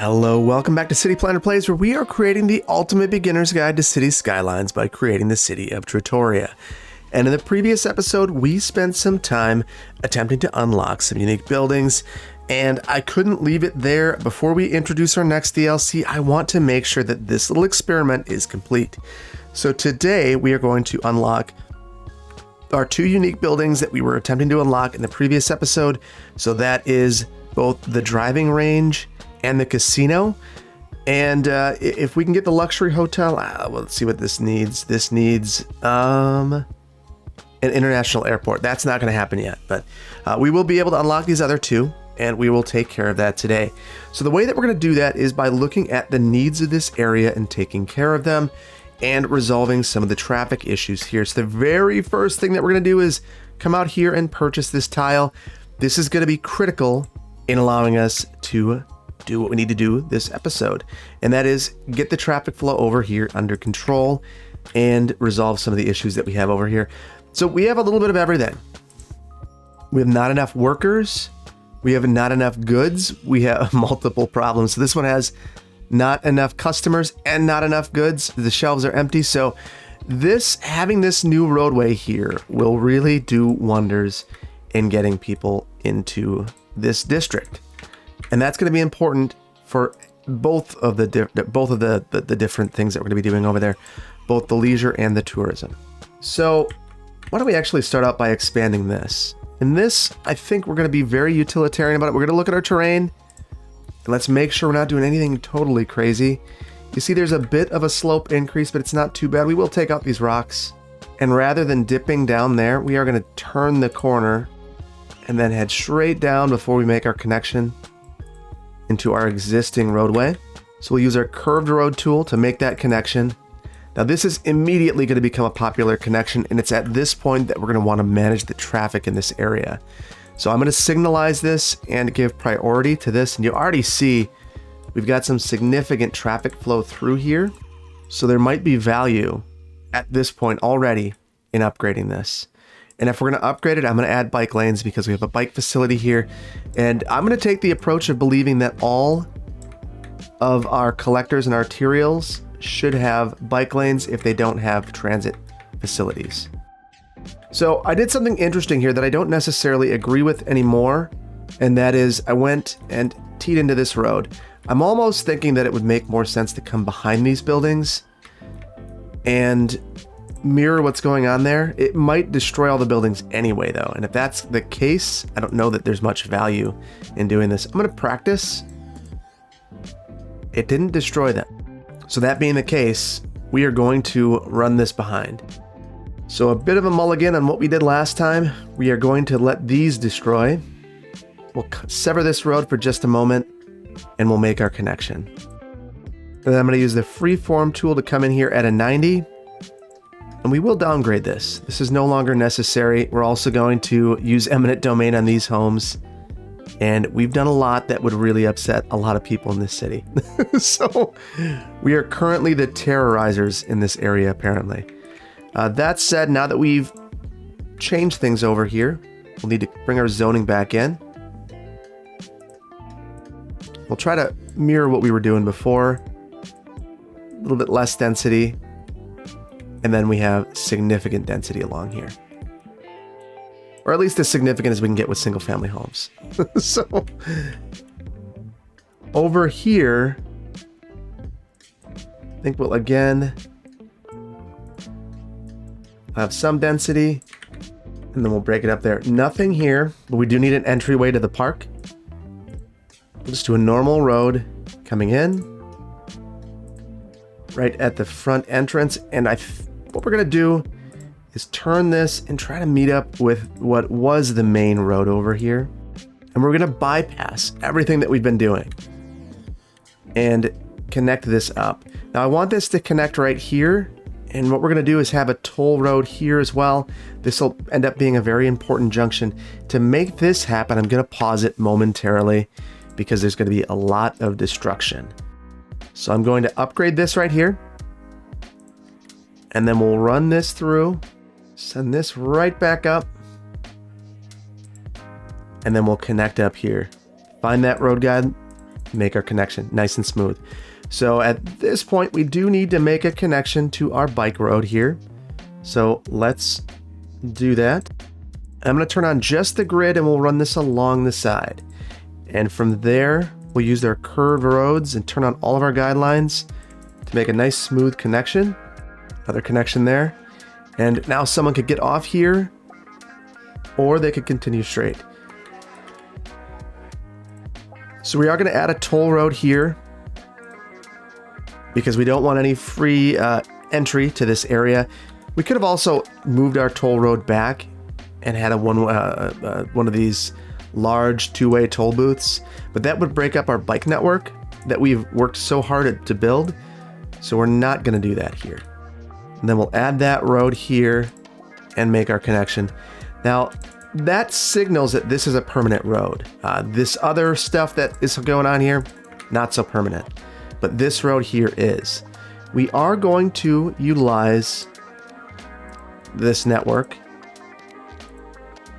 Hello, welcome back to City Planner Plays, where we are creating the ultimate beginner's guide to city skylines by creating the city of Trattoria. And in the previous episode, we spent some time attempting to unlock some unique buildings, and I couldn't leave it there. Before we introduce our next DLC, I want to make sure that this little experiment is complete. So today we are going to unlock our two unique buildings that we were attempting to unlock in the previous episode. So that is both the driving range and the casino. And if we can get the luxury hotel, well, let's see what this needs. This needs an international airport. That's not going to happen yet, but we will be able to unlock these other two, and we will take care of that today. So the way that we're going to do that is by looking at the needs of this area and taking care of them and resolving some of the traffic issues here. So the very first thing that we're going to do is come out here and purchase this tile. This is going to be critical in allowing us to do what we need to do this episode, and that is get the traffic flow over here under control and resolve some of the issues that we have over here. So we have a little bit of everything. We have not enough workers. We have not enough goods. We have multiple problems. So this one has not enough customers and not enough goods. The shelves are empty. So having this new roadway here will really do wonders in getting people into this district. And that's going to be important for both of the different things that we're going to be doing over there, both the leisure and the tourism. So why don't we actually start out by expanding this? In this, I think we're going to be very utilitarian about it. We're going to look at our terrain, and let's make sure we're not doing anything totally crazy. You see there's a bit of a slope increase, but it's not too bad. We will take out these rocks, and rather than dipping down there, we are going to turn the corner and then head straight down before we make our connection into our existing roadway. So we'll use our curved road tool to make that connection. Now this is immediately going to become a popular connection, and it's at this point that we're going to want to manage the traffic in this area. So I'm going to signalize this and give priority to this, and you already see we've got some significant traffic flow through here. So there might be value at this point already in upgrading this. And if we're going to upgrade it, I'm going to add bike lanes because we have a bike facility here. And I'm going to take the approach of believing that all of our collectors and arterials should have bike lanes if they don't have transit facilities. So I did something interesting here that I don't necessarily agree with anymore. And that is I went and teed into this road. I'm almost thinking that it would make more sense to come behind these buildings and mirror what's going on there. It might destroy all the buildings anyway though, and if that's the case, I don't know that there's much value in doing this. I'm going to practice. It didn't destroy them. So that being the case, we are going to run this behind. So a bit of a mulligan on what we did last time. We are going to let these destroy. We'll sever this road for just a moment and we'll make our connection. And then I'm going to use the freeform tool to come in here at a 90. And we will downgrade this. This is no longer necessary. We're also going to use eminent domain on these homes. And we've done a lot that would really upset a lot of people in this city. So we are currently the terrorizers in this area, apparently. That said, now that we've changed things over here, we'll need to bring our zoning back in. We'll try to mirror what we were doing before. A little bit less density. And then we have significant density along here. Or at least as significant as we can get with single family homes. So over here, I think we'll again have some density and then we'll break it up there. Nothing here, but we do need an entryway to the park. We'll just do a normal road coming in right at the front entrance. And what we're going to do is turn this and try to meet up with what was the main road over here. And we're going to bypass everything that we've been doing and connect this up. Now I want this to connect right here. And what we're going to do is have a toll road here as well. This will end up being a very important junction. To make this happen, I'm going to pause it momentarily because there's going to be a lot of destruction. So I'm going to upgrade this right here. And then we'll run this through, send this right back up, and then we'll connect up here. Find that road guide, make our connection nice and smooth. So at this point, we do need to make a connection to our bike road here. So let's do that. I'm going to turn on just the grid and we'll run this along the side. And from there, we'll use our curved roads and turn on all of our guidelines to make a nice smooth connection. Another connection there. And now someone could get off here or they could continue straight. So we are going to add a toll road here because we don't want any free entry to this area. We could have also moved our toll road back and had one of these large two-way toll booths, but that would break up our bike network that we've worked so hard to build. So we're not going to do that here. And then we'll add that road here and make our connection. Now that signals that this is a permanent road. This other stuff that is going on here, not so permanent, but this road here is. We are going to utilize this network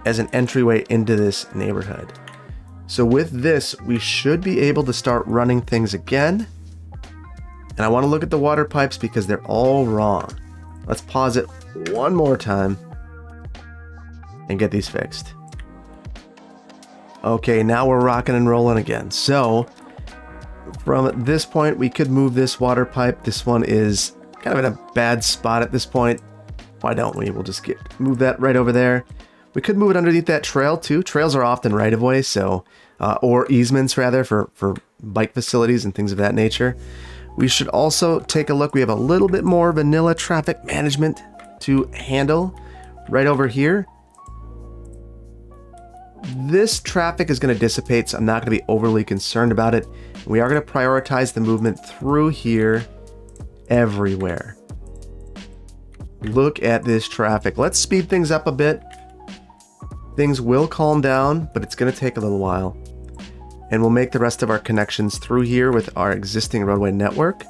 as an entryway into this neighborhood. So with this, we should be able to start running things again. And I want to look at the water pipes because they're all wrong. Let's pause it one more time and get these fixed. Okay, now we're rocking and rolling again. So from this point, we could move this water pipe. This one is kind of in a bad spot at this point. Why don't we? We'll just move that right over there. We could move it underneath that trail too. Trails are often right of way, so or easements rather for bike facilities and things of that nature. We should also take a look. We have a little bit more vanilla traffic management to handle right over here. This traffic is going to dissipate, so I'm not going to be overly concerned about it. We are going to prioritize the movement through here everywhere. Look at this traffic. Let's speed things up a bit. Things will calm down, but it's going to take a little while. And we'll make the rest of our connections through here with our existing roadway network.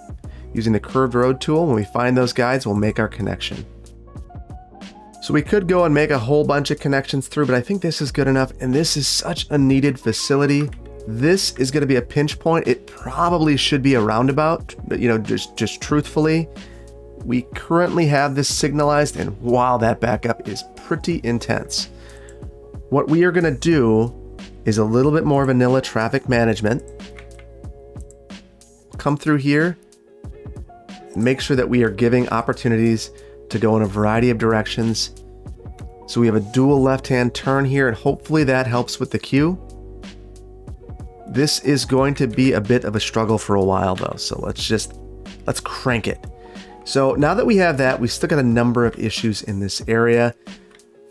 Using the curved road tool, when we find those guides, we'll make our connection. So we could go and make a whole bunch of connections through, but I think this is good enough. And this is such a needed facility. This is going to be a pinch point. It probably should be a roundabout, but just truthfully, we currently have this signalized, and wow, that backup is pretty intense. What we are going to do is a little bit more vanilla traffic management. Come through here and make sure that we are giving opportunities to go in a variety of directions. So we have a dual left-hand turn here, and hopefully that helps with the queue. This is going to be a bit of a struggle for a while though, so let's crank it. So now that we have that, we still got a number of issues in this area.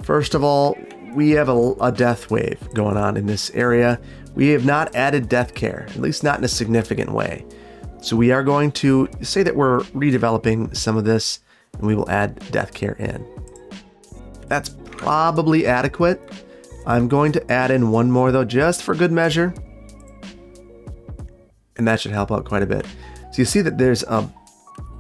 First of all, we have a death wave going on in this area. We have not added death care, at least not in a significant way. So we are going to say that we're redeveloping some of this, and we will add death care in. That's probably adequate. I'm going to add in one more though, just for good measure. And that should help out quite a bit. So you see that there's a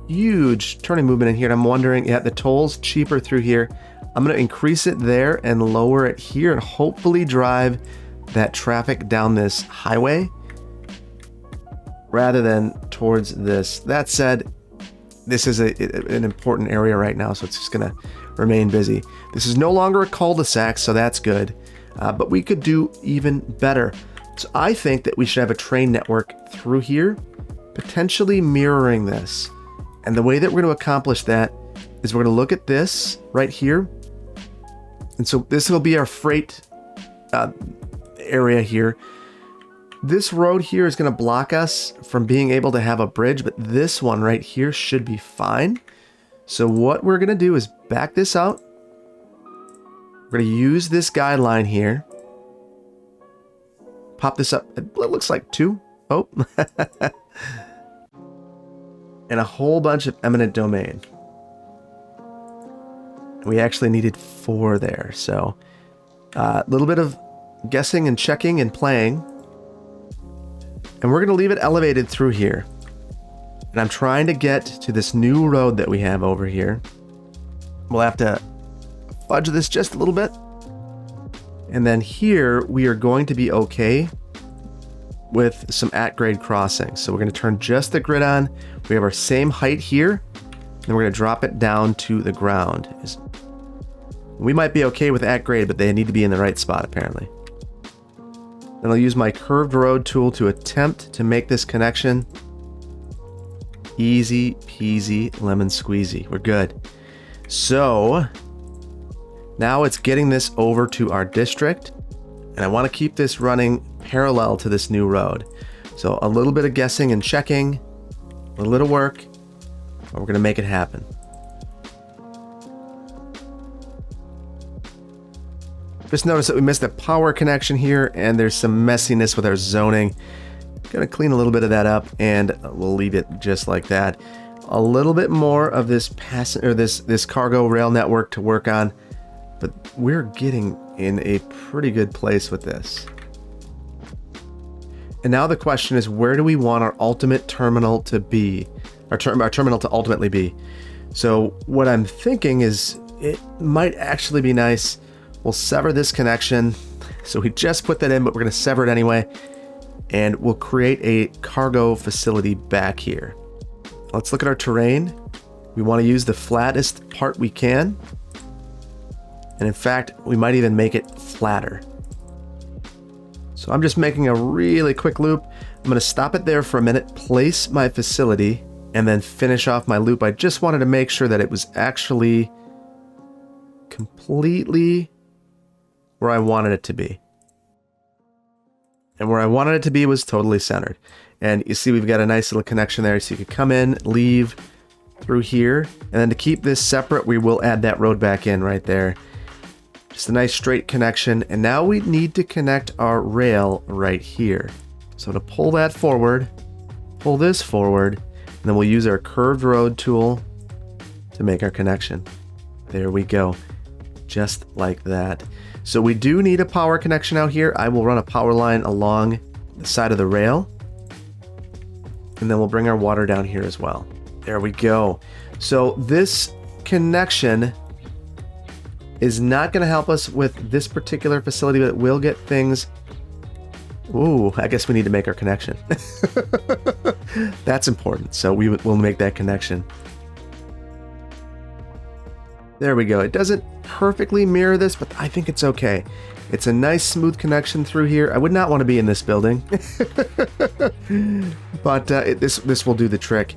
huge turning movement in here. And I'm wondering, the toll's cheaper through here. I'm going to increase it there and lower it here and hopefully drive that traffic down this highway rather than towards this. That said, this is an important area right now, so it's just going to remain busy. This is no longer a cul-de-sac, so that's good, but we could do even better. So I think that we should have a train network through here, potentially mirroring this. And the way that we're going to accomplish that is we're going to look at this right here. And so this will be our freight area here. This road here is going to block us from being able to have a bridge, but this one right here should be fine. So what we're going to do is back this out. We're going to use this guideline here. Pop this up. It looks like 2. Oh. And a whole bunch of eminent domain. We actually needed 4 there. So a little bit of guessing and checking and playing. And we're going to leave it elevated through here. And I'm trying to get to this new road that we have over here. We'll have to fudge this just a little bit. And then here we are going to be okay with some at-grade crossings. So we're going to turn just the grid on. We have our same height here, and we're going to drop it down to the ground. We might be okay with at-grade, but they need to be in the right spot, apparently. Then I'll use my curved road tool to attempt to make this connection. Easy peasy lemon squeezy. We're good. So now it's getting this over to our district, and I want to keep this running parallel to this new road. So a little bit of guessing and checking, a little bit of work, and we're going to make it happen. Just notice that we missed a power connection here, and there's some messiness with our zoning. Gonna clean a little bit of that up, and we'll leave it just like that. A little bit more of this this cargo rail network to work on, but we're getting in a pretty good place with this. And now the question is, where do we want our ultimate terminal to be? Our terminal to ultimately be. So what I'm thinking is it might actually be nice. We'll sever this connection. So we just put that in, but we're going to sever it anyway. And we'll create a cargo facility back here. Let's look at our terrain. We want to use the flattest part we can. And in fact, we might even make it flatter. So I'm just making a really quick loop. I'm going to stop it there for a minute, place my facility, and then finish off my loop. I just wanted to make sure that it was actually completely where I wanted it to be. And where I wanted it to be was totally centered. And you see we've got a nice little connection there. So you can come in, leave through here. And then to keep this separate, we will add that road back in right there. Just a nice straight connection. And now we need to connect our rail right here. So to pull that forward, pull this forward, and then we'll use our curved road tool to make our connection. There we go. Just like that. So we do need a power connection out here. I will run a power line along the side of the rail. And then we'll bring our water down here as well. There we go. So this connection is not going to help us with this particular facility, but it will get things. Ooh, I guess we need to make our connection. That's important. So we'll make that connection. There we go. It doesn't perfectly mirror this, but I think it's okay. It's a nice smooth connection through here. I would not want to be in this building, but this will do the trick.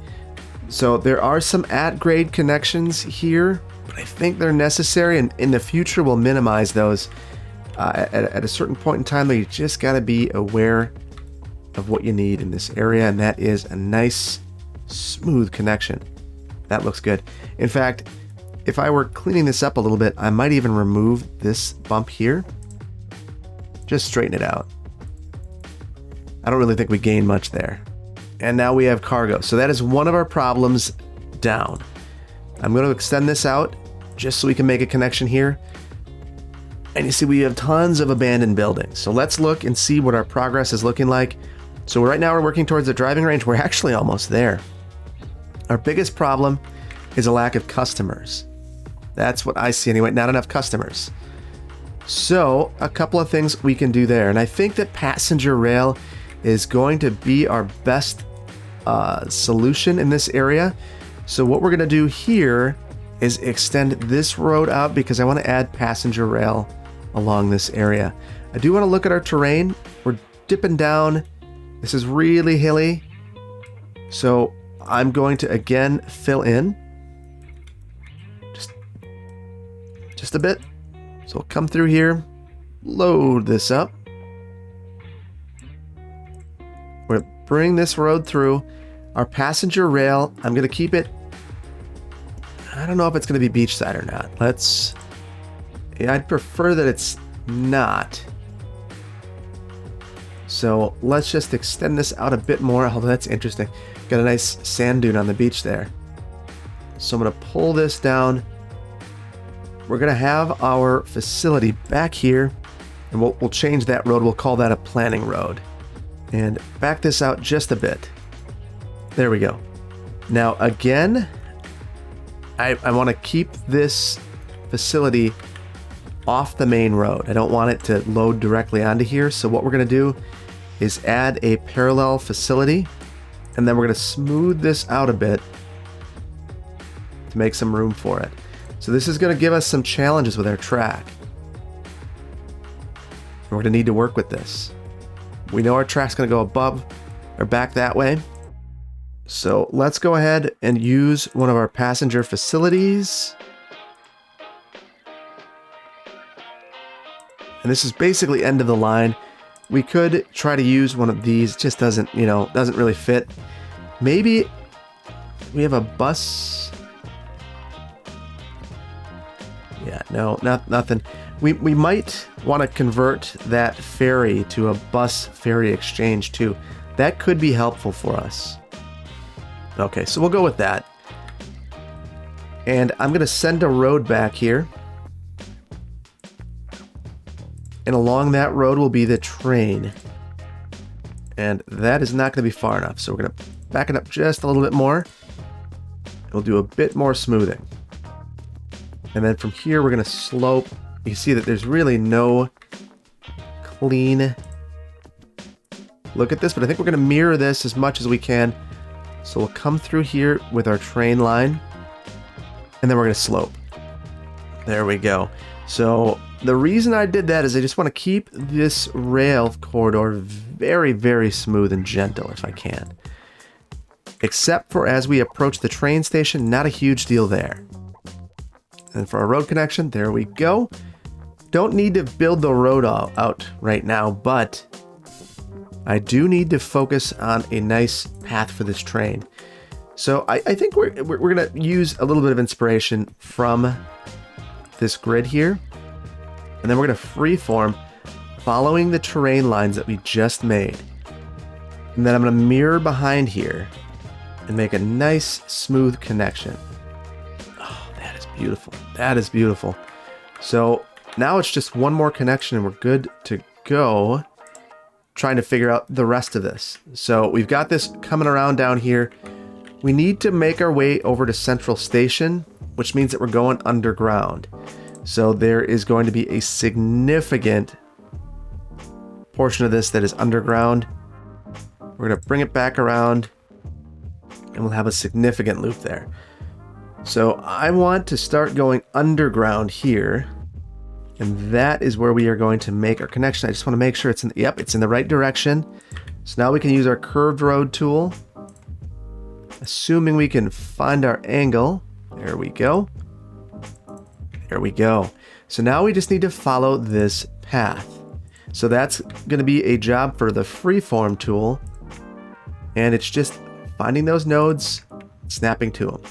So there are some at-grade connections here, but I think they're necessary, and in the future we'll minimize those. At a certain point in time, you just got to be aware of what you need in this area, and that is a nice smooth connection. That looks good. In fact, if I were cleaning this up a little bit, I might even remove this bump here. Just straighten it out. I don't really think we gain much there. And now we have cargo. So that is one of our problems down. I'm going to extend this out just so we can make a connection here. And you see we have tons of abandoned buildings. So let's look and see what our progress is looking like. So right now we're working towards the driving range. We're actually almost there. Our biggest problem is a lack of customers. That's what I see anyway, not enough customers. So a couple of things we can do there. And I think that passenger rail is going to be our best solution in this area. So what we're going to do here is extend this road out because I want to add passenger rail along this area. I do want to look at our terrain. We're dipping down. This is really hilly. So I'm going to again fill in. Just a bit. So we'll come through here, load this up. We're going to bring this road through. Our passenger rail, I'm going to keep it. I don't know if it's going to be beachside or not. I'd prefer that it's not. So let's just extend this out a bit more. Although that's interesting. Got a nice sand dune on the beach there. So I'm going to pull this down. We're going to have our facility back here, and we'll change that road. We'll call that a planning road. And back this out just a bit. There we go. Now, again, I want to keep this facility off the main road. I don't want it to load directly onto here. So what we're going to do is add a parallel facility, and then we're going to smooth this out a bit to make some room for it. So this is going to give us some challenges with our track. We're going to need to work with this. We know our track's going to go above or back that way. So let's go ahead and use one of our passenger facilities. And this is basically end of the line. We could try to use one of these. It just doesn't, doesn't really fit. Maybe we have a bus. Yeah, no, nothing. We might want to convert that ferry to a bus ferry exchange too. That could be helpful for us. Okay, so we'll go with that. And I'm going to send a road back here. And along that road will be the train. And that is not going to be far enough. So we're going to back it up just a little bit more. We'll do a bit more smoothing. And then from here, we're going to slope. You see that there's really no clean look at this, but I think we're going to mirror this as much as we can. So we'll come through here with our train line, and then we're going to slope. There we go. So the reason I did that is I just want to keep this rail corridor very, very smooth and gentle if I can. Except for as we approach the train station, not a huge deal there. And for our road connection, there we go. Don't need to build the road out right now, but I do need to focus on a nice path for this train. So I think we're going to use a little bit of inspiration from this grid here. And then we're going to freeform following the terrain lines that we just made. And then I'm going to mirror behind here and make a nice smooth connection. Oh, that is beautiful. That is beautiful. So now it's just one more connection and we're good to go. Trying to figure out the rest of this. So we've got this coming around down here. We need to make our way over to Central Station, which means that we're going underground. So there is going to be a significant portion of this that is underground. We're going to bring it back around and we'll have a significant loop there. So I want to start going underground here. And that is where we are going to make our connection. I just want to make sure it's it's in the right direction. So now we can use our curved road tool. Assuming we can find our angle. There we go. There we go. So now we just need to follow this path. So that's going to be a job for the freeform tool. And it's just finding those nodes, snapping to them.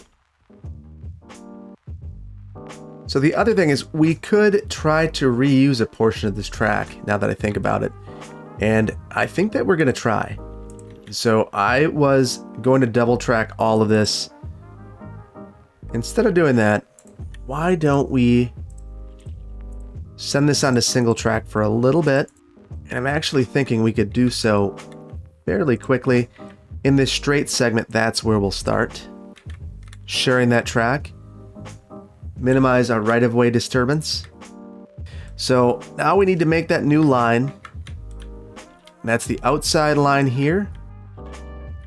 So the other thing is we could try to reuse a portion of this track now that I think about it. And I think that we're going to try. So I was going to double track all of this. Instead of doing that, why don't we send this onto single track for a little bit? And I'm actually thinking we could do so fairly quickly. In this straight segment, that's where we'll start. Sharing that track. Minimize our right-of-way disturbance. So now we need to make that new line. That's the outside line here.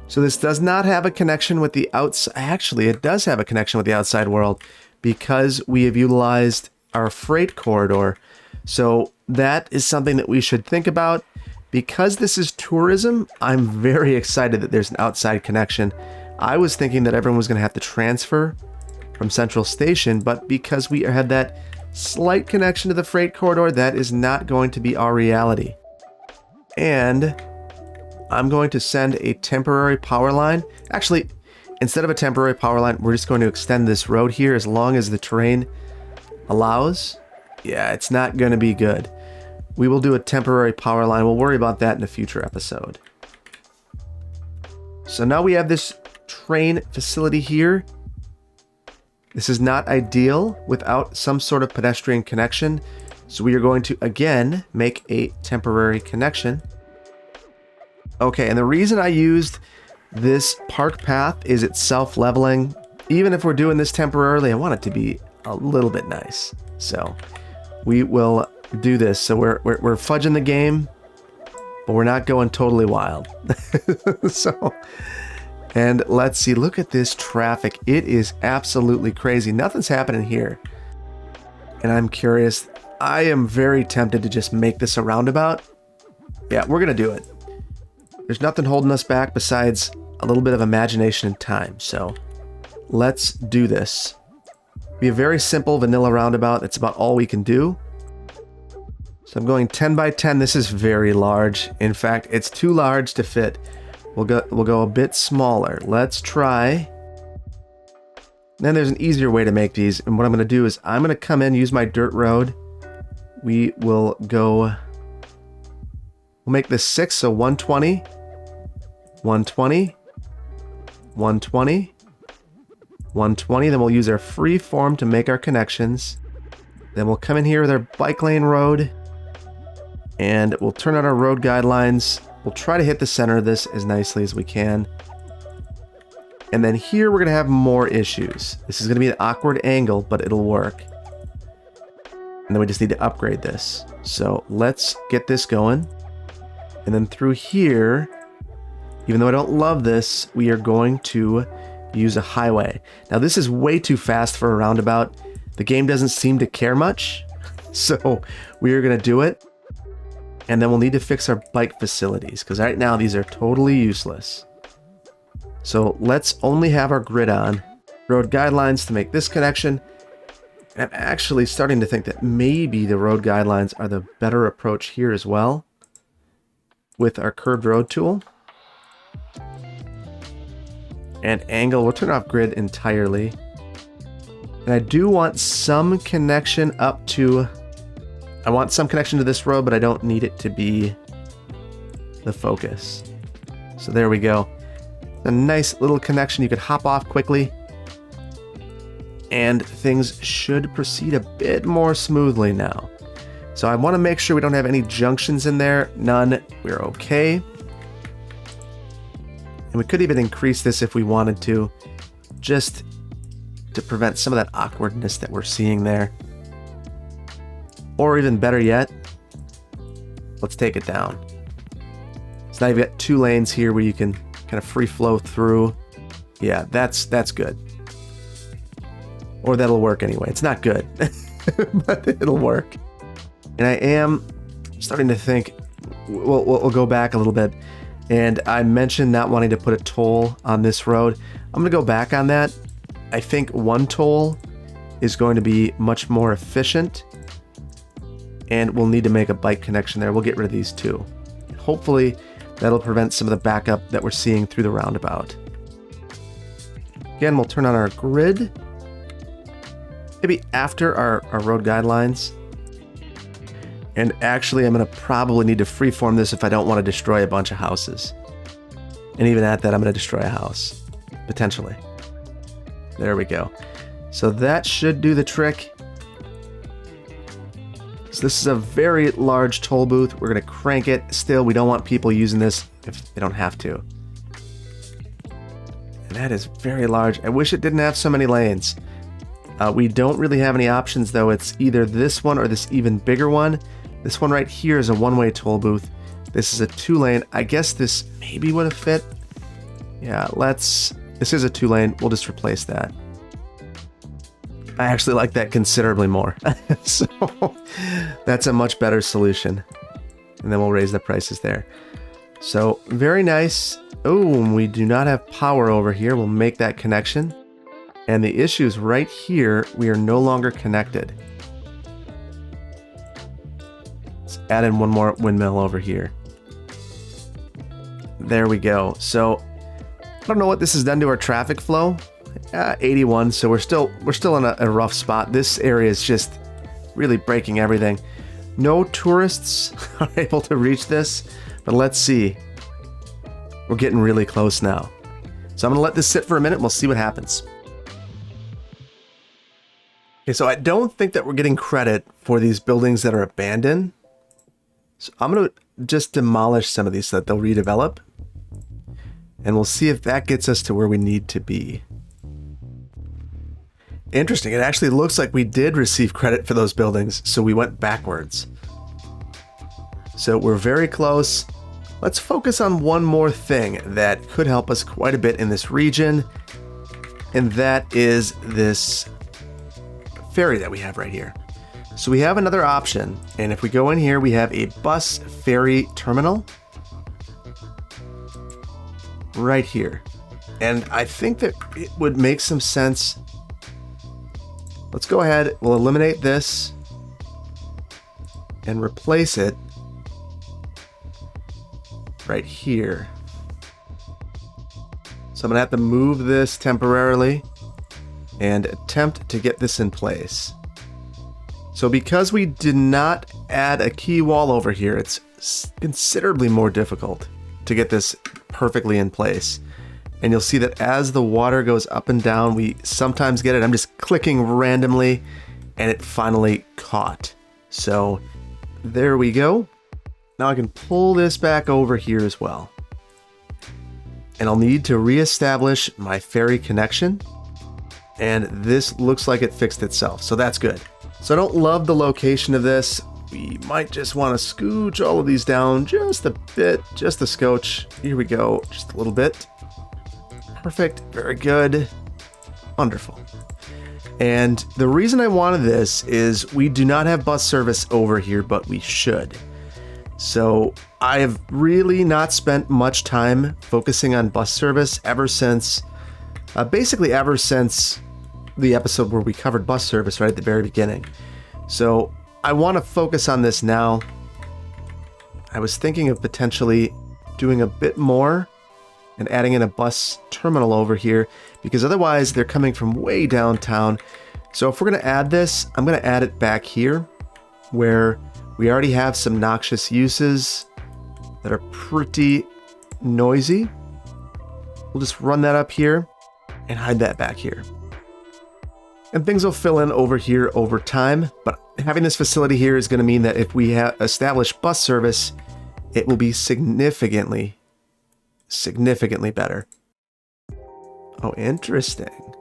So this does not have a connection with the outside. Actually, it does have a connection with the outside world because we have utilized our freight corridor. So that is something that we should think about. Because this is tourism, I'm very excited that there's an outside connection. I was thinking that everyone was going to have to transfer from Central Station, but because we had that slight connection to the freight corridor, that is not going to be our reality. And I'm going to send a temporary power line. Actually, instead of a temporary power line, we're just going to extend this road here as long as the terrain allows. Yeah, it's not going to be good. We will do a temporary power line. We'll worry about that in a future episode. So now we have this train facility here. This is not ideal without some sort of pedestrian connection. So we are going to, again, make a temporary connection. Okay, and the reason I used this park path is it's self-leveling. Even if we're doing this temporarily, I want it to be a little bit nice. So we will do this. So we're fudging the game but we're not going totally wild. So, and let's see, look at this traffic. It is absolutely crazy. Nothing's happening here. And I'm curious, I am very tempted to just make this a roundabout. Yeah, we're going to do it. There's nothing holding us back besides a little bit of imagination and time. So let's do this. Be a very simple vanilla roundabout. It's about all we can do. So I'm going 10 by 10. This is very large. In fact, it's too large to fit. We'll go a bit smaller. Let's try. Then there's an easier way to make these. And what I'm going to do is I'm going to come in, use my dirt road. We will go, we'll make this 6. So 120, 120, 120, 120. Then we'll use our free form to make our connections. Then we'll come in here with our bike lane road. And we'll turn on our road guidelines. We'll try to hit the center of this as nicely as we can. And then here we're going to have more issues. This is going to be an awkward angle, but it'll work. And then we just need to upgrade this. So let's get this going. And then through here, even though I don't love this, we are going to use a highway. Now this is way too fast for a roundabout. The game doesn't seem to care much. So we are going to do it. And then we'll need to fix our bike facilities, because right now these are totally useless. So let's only have our grid on. Road guidelines to make this connection. And I'm actually starting to think that maybe the road guidelines are the better approach here as well. With our curved road tool. And angle, we'll turn off grid entirely. And I do want some connection up to... I want some connection to this road, but I don't need it to be the focus. So there we go. A nice little connection. You could hop off quickly. And things should proceed a bit more smoothly now. So I want to make sure we don't have any junctions in there. None. We're okay. And we could even increase this if we wanted to. Just to prevent some of that awkwardness that we're seeing there. Or even better yet, let's take it down. So now you've got 2 lanes here where you can kind of free flow through. Yeah, that's good. Or that'll work anyway. It's not good, but it'll work. And I am starting to think, we'll go back a little bit. And I mentioned not wanting to put a toll on this road. I'm going to go back on that. I think 1 toll is going to be much more efficient. And we'll need to make a bike connection there. We'll get rid of these 2. Hopefully, that'll prevent some of the backup that we're seeing through the roundabout. Again, we'll turn on our grid. Maybe after our road guidelines. And actually, I'm going to probably need to freeform this if I don't want to destroy a bunch of houses. And even at that, I'm going to destroy a house. Potentially. There we go. So that should do the trick. So this is a very large toll booth. We're going to crank it. Still, we don't want people using this if they don't have to. And that is very large. I wish it didn't have so many lanes. We don't really have any options, though. It's either this one or this even bigger one. This one right here is a one-way toll booth. This is a 2-lane. I guess this maybe would have fit. Yeah, this is a 2-lane. We'll just replace that. I actually like that considerably more. So that's a much better solution. And then we'll raise the prices there. So very nice. Oh, we do not have power over here. We'll make that connection. And the issue is right here. We are no longer connected. Let's add in one more windmill over here. There we go. So I don't know what this has done to our traffic flow. 81, so we're still in a rough spot. This area is just really breaking everything. No tourists are able to reach this, but let's see. We're getting really close now. So I'm going to let this sit for a minute and we'll see what happens. Okay, so I don't think that we're getting credit for these buildings that are abandoned. So I'm going to just demolish some of these so that they'll redevelop. And we'll see if that gets us to where we need to be. Interesting. It actually looks like we did receive credit for those buildings, so we went backwards. So we're very close. let's focus on one more thing that could help us quite a bit in this region, and that is this ferry that we have right here. So we have another option, and if we go in here, we have a bus ferry terminal right here. And I think that it would make some sense. Let's go ahead, we'll eliminate this and replace it right here. So I'm gonna have to move this temporarily and attempt to get this in place. So because we did not add a key wall over here, it's considerably more difficult to get this perfectly in place. And you'll see that as the water goes up and down, we sometimes get it. I'm just clicking randomly and it finally caught. So there we go. Now I can pull this back over here as well. And I'll need to reestablish my ferry connection. And this looks like it fixed itself, so that's good. So I don't love the location of this. We might just want to scooch all of these down just a bit, just a scotch. Here we go, just a little bit. Perfect, very good, wonderful. And the reason I wanted this is we do not have bus service over here, but we should. So I have really not spent much time focusing on bus service ever since, basically ever since the episode where we covered bus service right at the very beginning. So I want to focus on this now. I was thinking of potentially doing a bit more and adding in a bus terminal over here, because otherwise they're coming from way downtown. So if we're going to add this, I'm going to add it back here where we already have some noxious uses that are pretty noisy. We'll just run that up here and hide that back here. And things will fill in over here over time, but having this facility here is going to mean that if we establish bus service, it will be significantly better. Oh, interesting.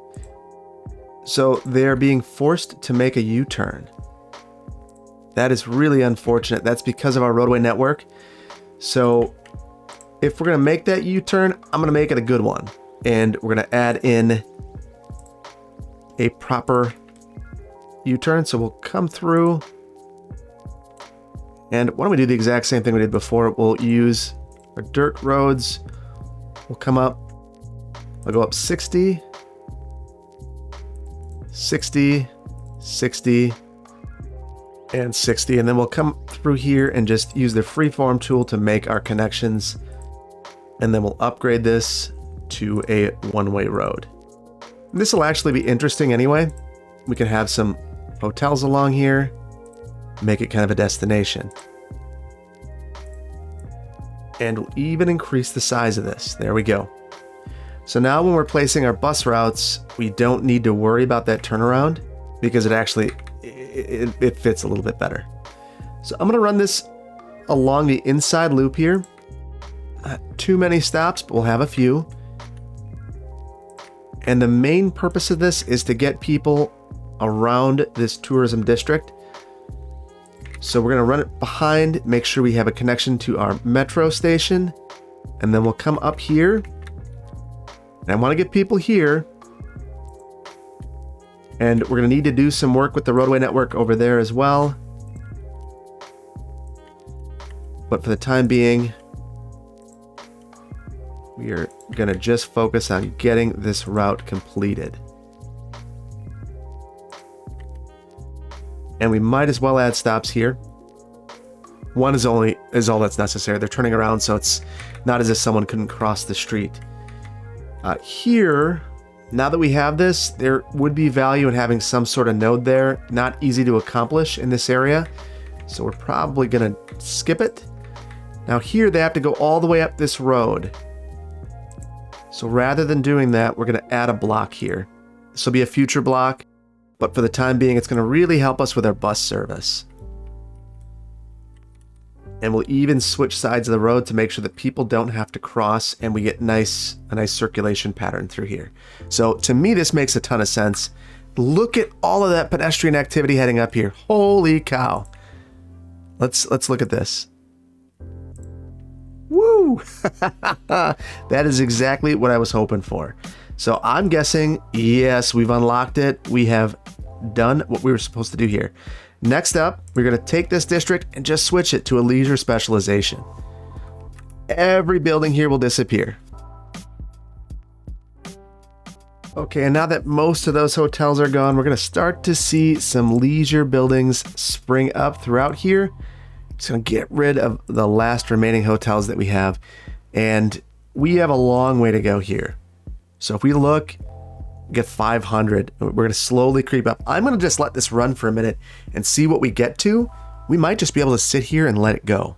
So they're being forced to make a U-turn. That is really unfortunate. That's because of our roadway network. So if we're going to make that U-turn, I'm going to make it a good one. And we're going to add in a proper U-turn. So we'll come through. And why don't we do the exact same thing we did before? We'll use our dirt roads. We'll come up. I'll go up 60, 60, 60, and 60. And then we'll come through here and just use the freeform tool to make our connections. And then we'll upgrade this to a one-way road. This will actually be interesting anyway. We can have some hotels along here, make it kind of a destination. And we'll even increase the size of this. There we go. So now when we're placing our bus routes, we don't need to worry about that turnaround because it actually, it fits a little bit better. So I'm gonna run this along the inside loop here. Not too many stops, but we'll have a few. And the main purpose of this is to get people around this tourism district. So we're going to run it behind, make sure we have a connection to our metro station, and then we'll come up here. And I want to get people here. And we're going to need to do some work with the roadway network over there as well. But for the time being, we are going to just focus on getting this route completed. And we might as well add stops here. One is all that's necessary. They're turning around, so it's not as if someone couldn't cross the street. Here, now that we have this, there would be value in having some sort of node there. Not easy to accomplish in this area, so we're probably going to skip it. Now here, they have to go all the way up this road. So rather than doing that, we're going to add a block here. This will be a future block, but for the time being, it's going to really help us with our bus service. And we'll even switch sides of the road to make sure that people don't have to cross and we get a nice circulation pattern through here. So to me, this makes a ton of sense. Look at all of that pedestrian activity heading up here. Holy cow. Let's look at this. Woo! That is exactly what I was hoping for. So I'm guessing, yes, we've unlocked it. We have done what we were supposed to do here. Next up, we're going to take this district and just switch it to a leisure specialization. Every building here will disappear. Okay, and now that most of those hotels are gone, we're going to start to see some leisure buildings spring up throughout here. Just going to get rid of the last remaining hotels that we have. And we have a long way to go here. So if we look, get 500. We're going to slowly creep up. I'm going to just let this run for a minute and see what we get to. We might just be able to sit here and let it go.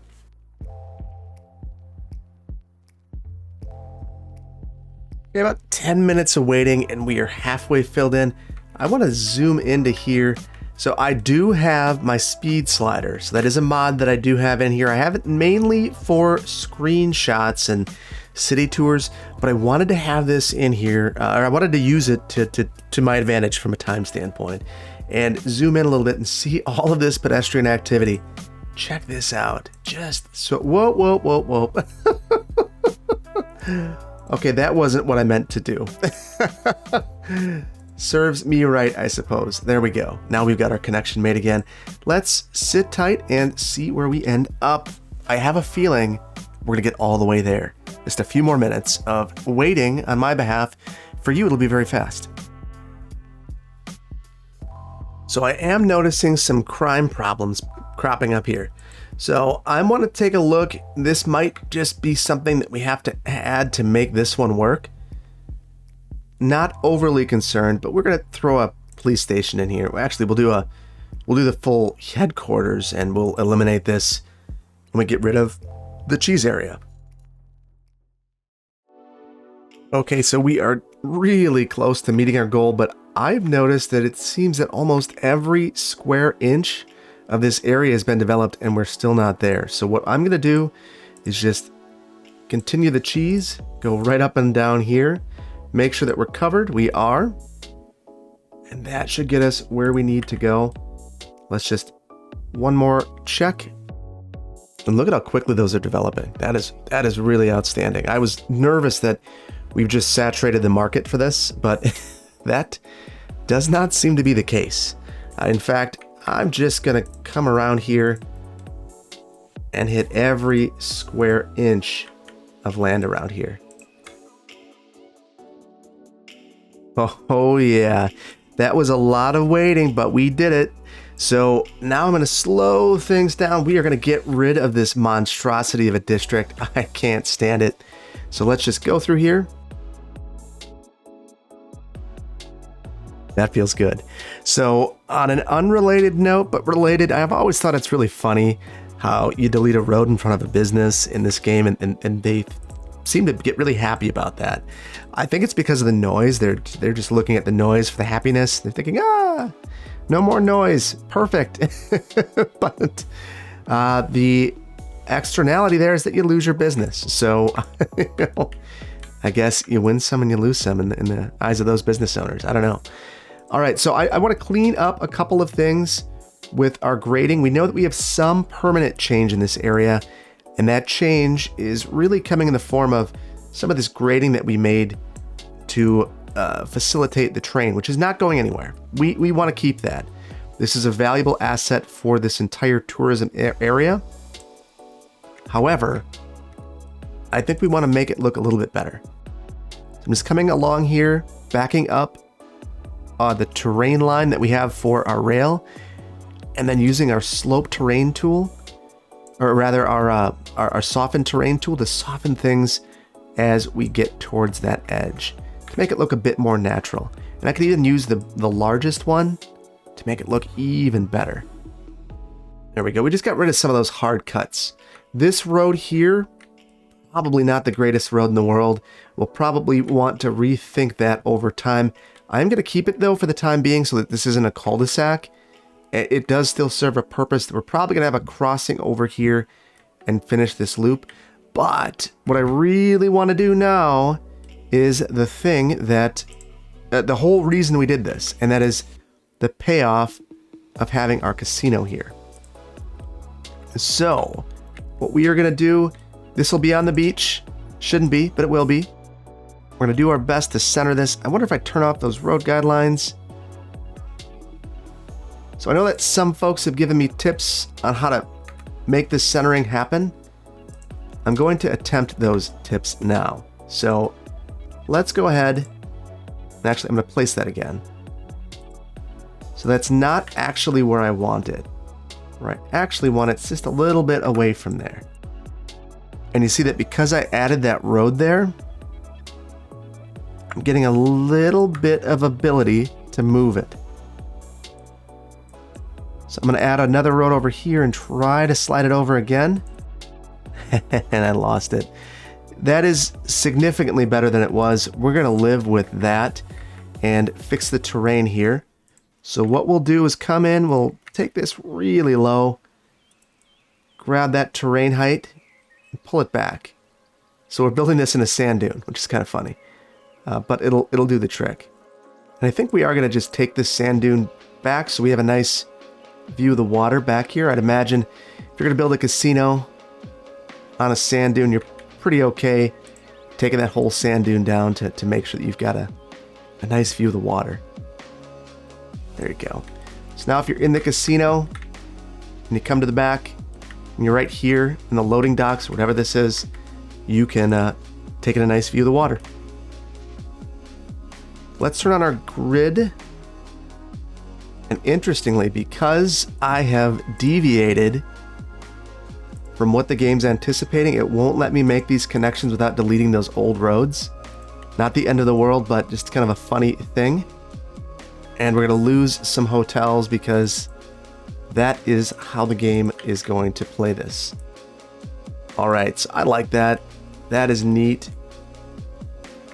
Okay, about 10 minutes of waiting and we are halfway filled in. I want to zoom into here. So I do have my speed slider. So that is a mod that I do have in here. I have it mainly for screenshots and city tours, but I wanted to have this in here, or I wanted to use it to my advantage from a time standpoint, and zoom in a little bit and see all of this pedestrian activity. Check this out. Just so, whoa, whoa, whoa, whoa. Okay, that wasn't what I meant to do. Serves me right, I suppose. There we go. Now we've got our connection made again. Let's sit tight and see where we end up. I have a feeling we're gonna get all the way there. Just a few more minutes of waiting on my behalf. For you, it'll be very fast. So I am noticing some crime problems cropping up here. So I want to take a look. This might just be something that we have to add to make this one work. Not overly concerned, but we're going to throw a police station in here. Actually, we'll do the full headquarters and we'll eliminate this when we get rid of the cheese area. Okay, so we are really close to meeting our goal, but I've noticed that it seems that almost every square inch of this area has been developed and we're still not there. So what I'm going to do is just continue the cheese, go right up and down here, make sure that we're covered. We are. And that should get us where we need to go. Let's just one more check. And look at how quickly those are developing. That is really outstanding. I was nervous that we've just saturated the market for this, but that does not seem to be the case. In fact, I'm just gonna come around here and hit every square inch of land around here. Oh yeah, that was a lot of waiting, but we did it. So now I'm gonna slow things down. We are gonna get rid of this monstrosity of a district. I can't stand it. So let's just go through here. That feels good. So on an unrelated note, but related, I've always thought it's really funny how you delete a road in front of a business in this game, and they seem to get really happy about that. I think it's because of the noise. They're just looking at the noise for the happiness. They're thinking, no more noise. Perfect. But the externality there is that you lose your business. So I guess you win some and you lose some in the eyes of those business owners. I don't know. All right, so I want to clean up a couple of things with our grading. We know that we have some permanent change in this area, and that change is really coming in the form of some of this grading that we made to facilitate the train, which is not going anywhere. We want to keep that. This is a valuable asset for this entire tourism area. However, I think we want to make it look a little bit better. So I'm just coming along here, backing up the terrain line that we have for our rail, and then using our slope terrain tool, or rather our soften terrain tool to soften things as we get towards that edge to make it look a bit more natural. And I could even use the largest one to make it look even better. There we go. We just got rid of some of those hard cuts. This road here, probably not the greatest road in the world. We'll probably want to rethink that over time. I'm going to keep it though for the time being so that this isn't a cul-de-sac. It does still serve a purpose. We're probably going to have a crossing over here and finish this loop. But what I really want to do now is the thing that, the whole reason we did this, and that is the payoff of having our casino here. So what we are going to do, This will be on the beach. Shouldn't be, but it will be. We're going to do our best to center this. I wonder if I turn off those road guidelines. So I know that some folks have given me tips on how to make this centering happen. I'm going to attempt those tips now. So let's go ahead. And actually, I'm going to place that again. So that's not actually where I want it. Where I actually want it's just a little bit away from there. And you see that because I added that road there, I'm getting a little bit of ability to move it. So I'm going to add another road over here and try to slide it over again. And I lost it. That is significantly better than it was. We're going to live with that and fix the terrain here. So what we'll do is come in, we'll take this really low, grab that terrain height, and pull it back. So we're building this in a sand dune, which is kind of funny, but it'll do the trick. And I think we are going to just take this sand dune back so we have a nice view of the water back here. I'd imagine if you're going to build a casino on a sand dune, you're pretty okay taking that whole sand dune down to make sure that you've got a nice view of the water. There you go. So now if you're in the casino and you come to the back and you're right here in the loading docks, or whatever this is, you can take in a nice view of the water. Let's turn on our grid. And interestingly, because I have deviated from what the game's anticipating, it won't let me make these connections without deleting those old roads. Not the end of the world, but just kind of a funny thing. And we're going to lose some hotels because that is how the game is going to play this. All right, so I like that. That is neat.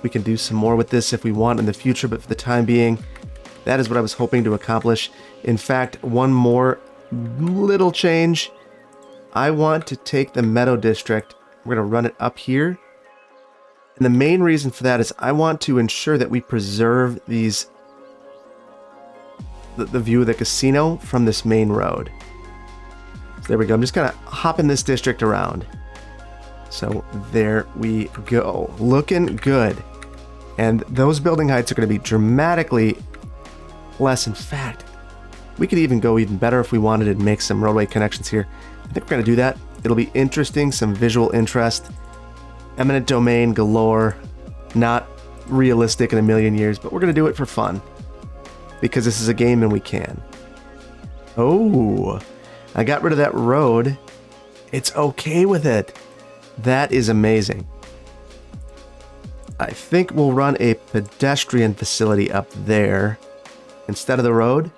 We can do some more with this if we want in the future, but for the time being, that is what I was hoping to accomplish. In fact, one more little change. I want to take the Meadow District. We're going to run it up here. And the main reason for that is I want to ensure that we preserve these the view of the casino from this main road. So there we go. I'm just going to hop in this district around. So there we go. Looking good. And those building heights are going to be dramatically less. In fact, we could even go even better if we wanted to make some roadway connections here. I think we're going to do that. It'll be interesting, some visual interest. Eminent domain galore. Not realistic in a million years, but we're going to do it for fun. Because this is a game and we can. Oh, I got rid of that road. It's okay with it. That is amazing. I think we'll run a pedestrian facility up there instead of the road.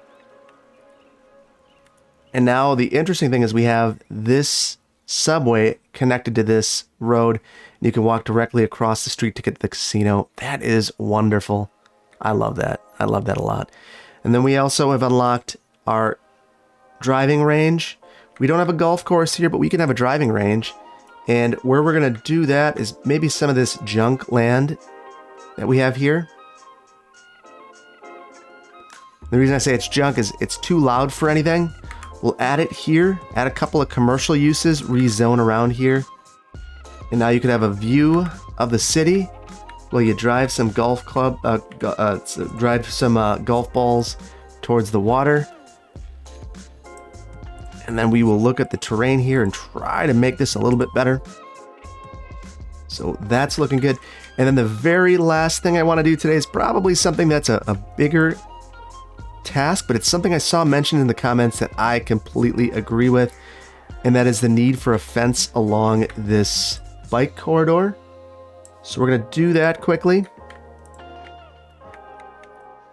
And now the interesting thing is we have this subway connected to this road. And you can walk directly across the street to get to the casino. That is wonderful. I love that. I love that a lot. And then we also have unlocked our driving range. We don't have a golf course here, but we can have a driving range. And where we're going to do that is maybe some of this junk land that we have here. The reason I say it's junk is it's too loud for anything. We'll add it here, add a couple of commercial uses, rezone around here. And now you can have a view of the city. Well, you drive some golf balls towards the water. And then we will look at the terrain here and try to make this a little bit better. So that's looking good. And then the very last thing I want to do today is probably something that's a bigger task, but it's something I saw mentioned in the comments that I completely agree with. And that is the need for a fence along this bike corridor. So we're going to do that quickly.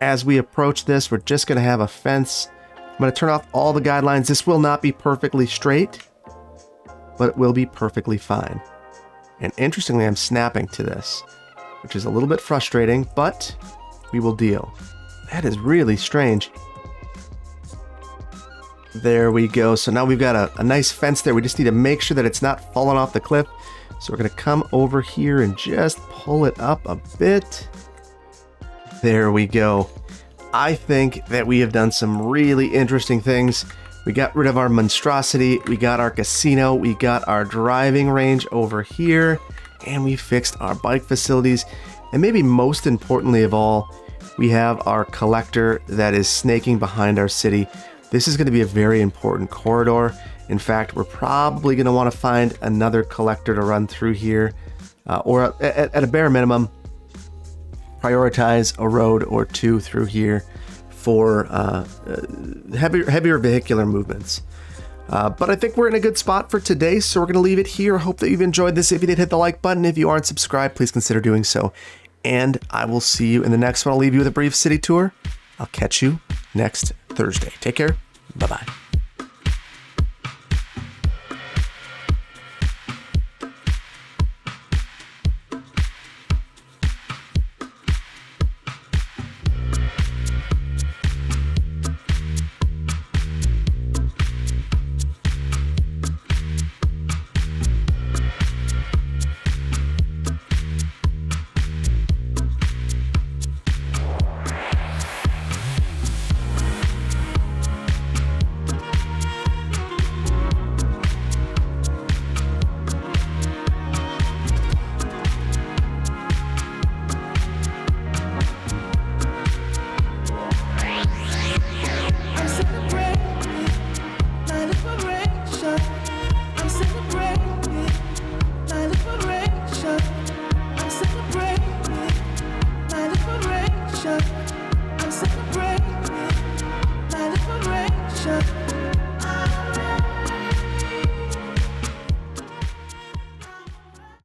As we approach this, we're just going to have a fence. I'm going to turn off all the guidelines. This will not be perfectly straight, but it will be perfectly fine. And interestingly, I'm snapping to this, which is a little bit frustrating, but we will deal. That is really strange. There we go. So now we've got a nice fence there. We just need to make sure that it's not falling off the cliff. So we're going to come over here and just pull it up a bit. There we go. I think that we have done some really interesting things We got rid of our monstrosity, we got our casino, we got our driving range over here, and we fixed our bike facilities. And maybe most importantly of all, we have our collector that is snaking behind our city. This is going to be a very important corridor. In fact, we're probably going to want to find another collector to run through here, or at a bare minimum, prioritize a road or two through here for heavier vehicular movements. But I think we're in a good spot for today, so we're going to leave it here. Hope that you've enjoyed this. If you did, hit the like button. If you aren't subscribed, please consider doing so. And I will see you in the next one. I'll leave you with a brief city tour. I'll catch you next Thursday. Take care. Bye-bye.